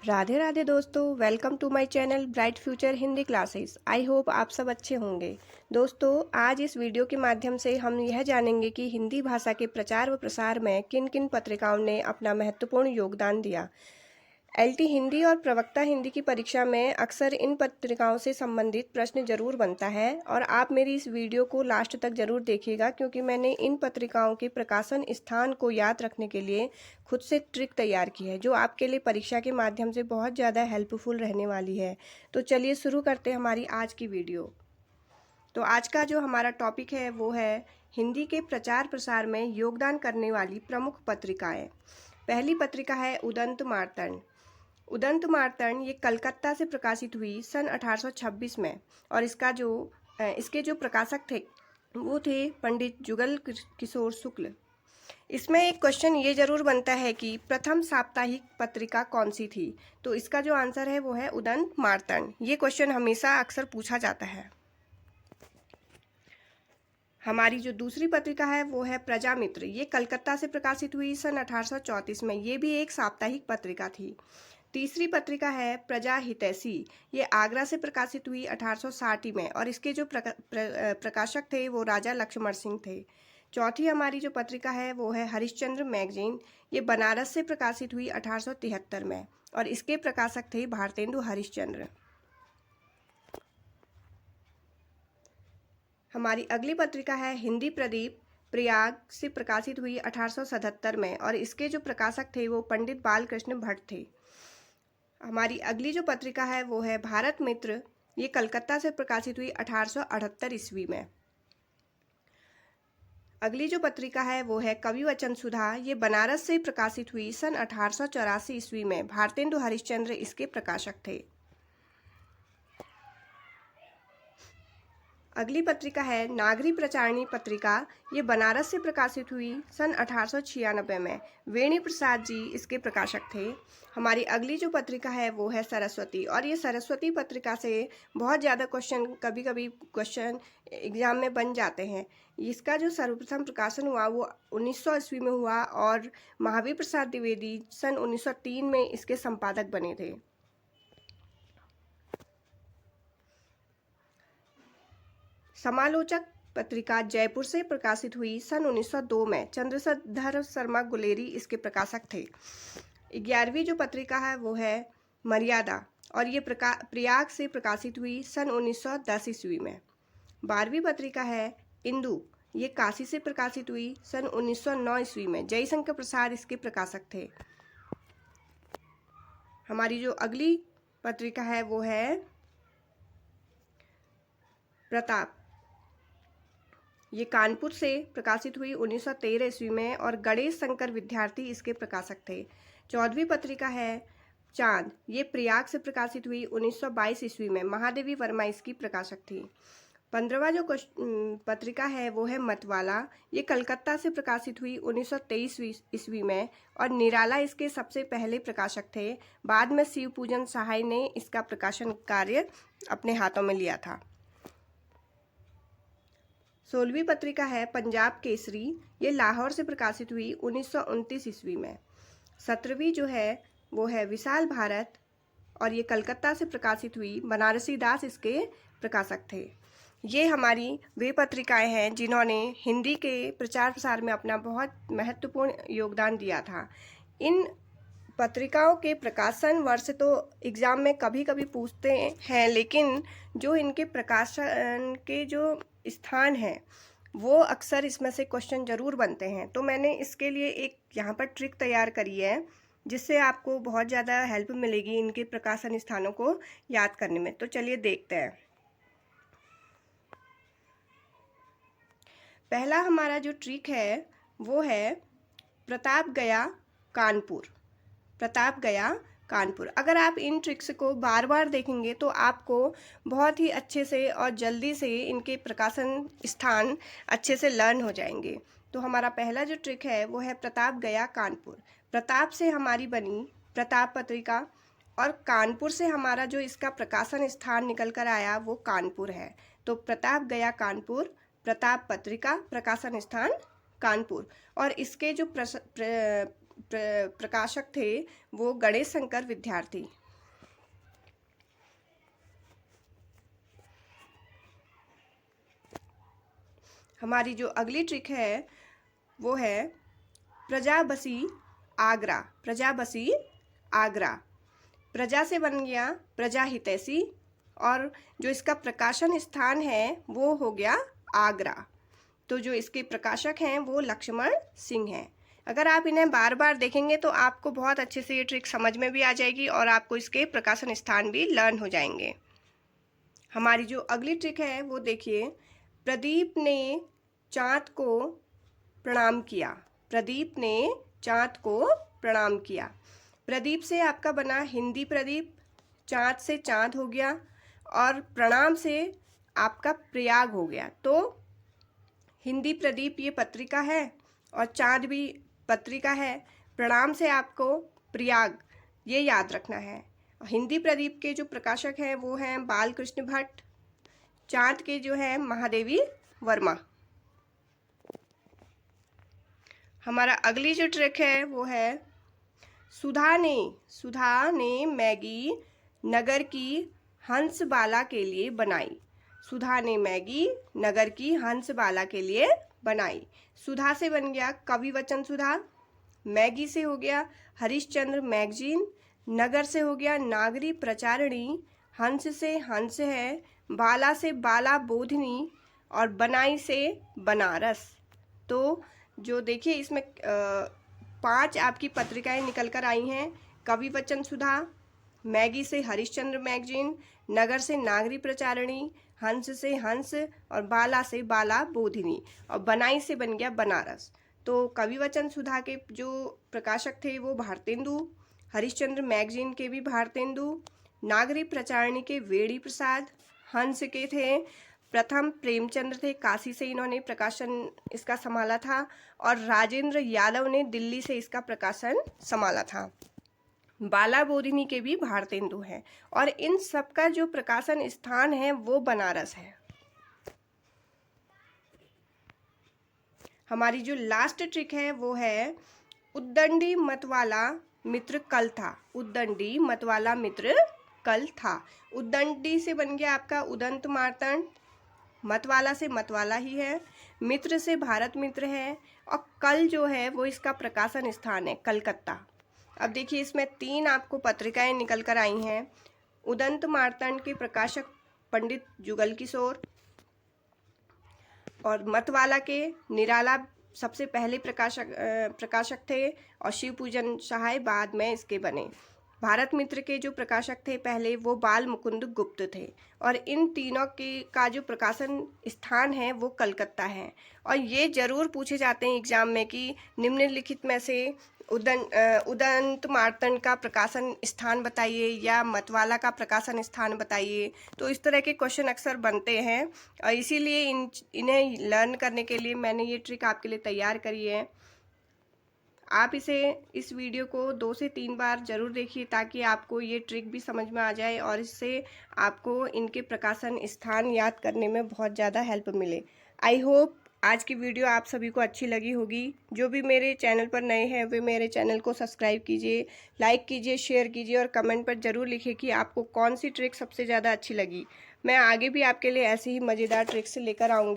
राधे राधे दोस्तों, welcome to my channel bright future Hindi classes. I hope आप सब अच्छे होंगे। दोस्तों, आज इस वीडियो के माध्यम से हम यह जानेंगे कि हिंदी भाषा के प्रचार व प्रसार में किन किन पत्रिकाओं ने अपना महत्वपूर्ण योगदान दिया। एलटी हिंदी और प्रवक्ता हिंदी की परीक्षा में अक्सर इन पत्रिकाओं से संबंधित प्रश्न जरूर बनता है और आप मेरी इस वीडियो को लास्ट तक जरूर देखिएगा, क्योंकि मैंने इन पत्रिकाओं के प्रकाशन स्थान को याद रखने के लिए खुद से ट्रिक तैयार की है, जो आपके लिए परीक्षा के माध्यम से बहुत ज़्यादा हेल्पफुल रहने वाली है। तो चलिए शुरू करते हैं हमारी आज की वीडियो। तो आज का जो हमारा टॉपिक है वो है हिंदी के प्रचार प्रसार में योगदान करने वाली प्रमुख पत्रिकाएं। पहली पत्रिका है उदंत मार्तंड। उदंत मार्तंड ये कलकत्ता से प्रकाशित हुई सन 1826 में, और इसके जो प्रकाशक थे वो थे पंडित जुगल किशोर शुक्ल। इसमें एक क्वेश्चन ये जरूर बनता है कि प्रथम साप्ताहिक पत्रिका कौन सी थी। तो इसका जो आंसर है वो है उदंत मार्तंड। ये क्वेश्चन हमेशा अक्सर पूछा जाता है। हमारी जो दूसरी पत्रिका है वो है प्रजामित्र। ये कलकत्ता से प्रकाशित हुई सन 1834 में। ये भी एक साप्ताहिक पत्रिका थी। तीसरी पत्रिका है प्रजा हितैषी। ये आगरा से प्रकाशित हुई 1860 में, और इसके जो प्रकाशक थे वो राजा लक्ष्मण सिंह थे। चौथी हमारी जो पत्रिका है वो है हरिश्चंद्र मैगजीन। ये बनारस से प्रकाशित हुई 1873 में, और इसके प्रकाशक थे भारतेंदु हरिश्चंद्र। हमारी अगली पत्रिका है हिंदी प्रदीप। प्रयाग से प्रकाशित हुई 1877 में, और इसके जो प्रकाशक थे वो पंडित बालकृष्ण भट्ट थे। हमारी अगली जो पत्रिका है वो है भारत मित्र। ये कलकत्ता से प्रकाशित हुई 1878 ईस्वी में। अगली जो पत्रिका है वो है कवि वचन सुधा। ये बनारस से प्रकाशित हुई सन 1884 ईस्वी में। भारतेंदु हरिश्चंद्र इसके प्रकाशक थे। अगली पत्रिका है नागरी प्रचारिणी पत्रिका। ये बनारस से प्रकाशित हुई सन 1896 में। वेणी प्रसाद जी इसके प्रकाशक थे। हमारी अगली जो पत्रिका है वो है सरस्वती, और ये सरस्वती पत्रिका से बहुत ज़्यादा कभी कभी क्वेश्चन एग्जाम में बन जाते हैं। इसका जो सर्वप्रथम प्रकाशन हुआ वो 1900 ईस्वी में हुआ, और महावीर प्रसाद द्विवेदी सन 1903 में इसके संपादक बने थे। समालोचक पत्रिका जयपुर से प्रकाशित हुई सन 1902 में। चंद्रशेखर शर्मा गुलेरी इसके प्रकाशक थे। 11वीं जो पत्रिका है वो है मर्यादा, और ये प्रयाग से प्रकाशित हुई सन 1910 ईस्वी में। 12वीं पत्रिका है इंदु। ये काशी से प्रकाशित हुई सन 1909 ईस्वी में। जयशंकर प्रसाद इसके प्रकाशक थे। हमारी जो अगली पत्रिका है वो है प्रताप। ये कानपुर से प्रकाशित हुई 1913 ईस्वी में, और गणेश शंकर विद्यार्थी इसके प्रकाशक थे। 14वीं पत्रिका है चांद। ये प्रयाग से प्रकाशित हुई 1922 ईस्वी में। महादेवी वर्मा इसकी प्रकाशक थी। 15वां जो पत्रिका है वो है मतवाला। ये कलकत्ता से प्रकाशित हुई 1923 ईस्वी में, और निराला इसके सबसे पहले प्रकाशक थे। बाद में शिव पूजन सहाय ने इसका प्रकाशन कार्य अपने हाथों में लिया था। 16वीं पत्रिका है पंजाब केसरी। ये लाहौर से प्रकाशित हुई 1929 ईस्वी में। 17वीं जो है वो है विशाल भारत, और ये कलकत्ता से प्रकाशित हुई। बनारसी दास इसके प्रकाशक थे। ये हमारी वे पत्रिकाएं हैं जिन्होंने हिंदी के प्रचार प्रसार में अपना बहुत महत्वपूर्ण योगदान दिया था। इन पत्रिकाओं के प्रकाशन वर्ष तो एग्ज़ाम में कभी कभी पूछते हैं, लेकिन जो इनके प्रकाशन के जो स्थान है वो अक्सर इसमें से क्वेश्चन जरूर बनते हैं। तो मैंने इसके लिए एक यहाँ पर ट्रिक तैयार करी है, जिससे आपको बहुत ज़्यादा हेल्प मिलेगी इनके प्रकाशन स्थानों को याद करने में। तो चलिए देखते हैं। पहला हमारा जो ट्रिक है वो है प्रतापगया कानपुर। प्रतापगया कानपुर। अगर आप इन ट्रिक्स को बार बार देखेंगे तो आपको बहुत ही अच्छे से और जल्दी से इनके प्रकाशन स्थान अच्छे से लर्न हो जाएंगे। तो हमारा पहला जो ट्रिक है वो है प्रतापगया कानपुर। प्रताप से हमारी बनी प्रताप पत्रिका, और कानपुर से हमारा जो इसका प्रकाशन स्थान निकल कर आया वो कानपुर है। तो प्रतापगया कानपुर, प्रताप पत्रिका, प्रकाशन स्थान कानपुर। और इसके जो प्रकाशक थे वो गणेश शंकर विद्यार्थी। हमारी जो अगली ट्रिक है वो है प्रजा बसी आगरा। प्रजा बसी आगरा, प्रजा से बन गया प्रजा हितैषी, और जो इसका प्रकाशन स्थान है वो हो गया आगरा। तो जो इसके प्रकाशक हैं वो लक्ष्मण सिंह हैं। अगर आप इन्हें बार बार देखेंगे तो आपको बहुत अच्छे से ये ट्रिक समझ में भी आ जाएगी और आपको इसके प्रकाशन स्थान भी लर्न हो जाएंगे। हमारी जो अगली ट्रिक है वो देखिए, प्रदीप ने चाँद को प्रणाम किया। प्रदीप ने चाँद को प्रणाम किया। प्रदीप से आपका बना हिंदी प्रदीप, चाँद से चाँद हो गया, और प्रणाम से आपका प्रयाग हो गया। तो हिंदी प्रदीप ये पत्रिका है और चाँद भी पत्रिका है। प्रणाम से आपको प्रयाग ये याद रखना है। हिंदी प्रदीप के जो प्रकाशक हैं वो हैं बालकृष्ण भट्ट, चाँद के जो हैं महादेवी वर्मा। हमारा अगली जो ट्रिक है वो है सुधा ने मैगी नगर की हंसबाला के लिए बनाई। सुधा ने मैगी नगर की हंसबाला के लिए बनाई। सुधा से बन गया कवि वचन सुधा, मैगी से हो गया हरिश्चंद्र मैगजीन, नगर से हो गया नागरी प्रचारिणी, हंस से हंस है, बाला से बाला बोधिनी, और बनाई से बनारस। तो जो देखिए इसमें 5 आपकी पत्रिकाएं निकल कर आई हैं। कवि वचन सुधा, मैगी से हरिश्चंद्र मैगजीन, नगर से नागरी प्रचारिणी, हंस से हंस, और बाला से बाला बोधिनी, और बनाई से बन गया बनारस। तो कवि वचन सुधा के जो प्रकाशक थे वो भारतेंदु, हरिश्चंद्र मैगजीन के भी भारतेंदु, नागरी प्रचारिणी के वेणी प्रसाद, हंस के थे प्रथम प्रेमचंद्र थे, काशी से इन्होंने प्रकाशन इसका संभाला था, और राजेंद्र यादव ने दिल्ली से इसका प्रकाशन संभाला था। बाला बोधिनी के भी भारतेंदु हैं, और इन सबका जो प्रकाशन स्थान है वो बनारस है। हमारी जो लास्ट ट्रिक है वो है उद्दंडी मतवाला मित्र कल था। उद्दंडी मतवाला मित्र कल था। उद्दंडी से बन गया आपका उदंत मार्तंड, मतवाला से मतवाला ही है, मित्र से भारत मित्र है, और कल जो है वो इसका प्रकाशन स्थान है कलकत्ता। अब देखिए इसमें 3 आपको पत्रिकाएं निकल कर आई हैं। उदंत मार्तंड के प्रकाशक पंडित जुगल किशोर, और मतवाला के निराला सबसे पहले प्रकाशक थे, और शिव पूजन सहाय बाद में इसके बने। भारत मित्र के जो प्रकाशक थे पहले वो बाल मुकुंद गुप्त थे, और इन तीनों का जो प्रकाशन स्थान है वो कलकत्ता है। और ये जरूर पूछे जाते हैं एग्जाम में कि निम्नलिखित में से उदंत मार्तंड का प्रकाशन स्थान बताइए या मतवाला का प्रकाशन स्थान बताइए। तो इस तरह के क्वेश्चन अक्सर बनते हैं, और इसीलिए इन्हें लर्न करने के लिए मैंने ये ट्रिक आपके लिए तैयार करी है। आप इस वीडियो को 2 से 3 बार ज़रूर देखिए ताकि आपको ये ट्रिक भी समझ में आ जाए, और इससे आपको इनके प्रकाशन स्थान याद करने में बहुत ज़्यादा हेल्प मिले। आई होप आज की वीडियो आप सभी को अच्छी लगी होगी। जो भी मेरे चैनल पर नए हैं वे मेरे चैनल को सब्सक्राइब कीजिए, लाइक कीजिए, शेयर कीजिए, और कमेंट पर ज़रूर लिखिए कि आपको कौन सी ट्रिक सबसे ज़्यादा अच्छी लगी। मैं आगे भी आपके लिए ऐसी ही मज़ेदार ट्रिक्स लेकर आऊँगी।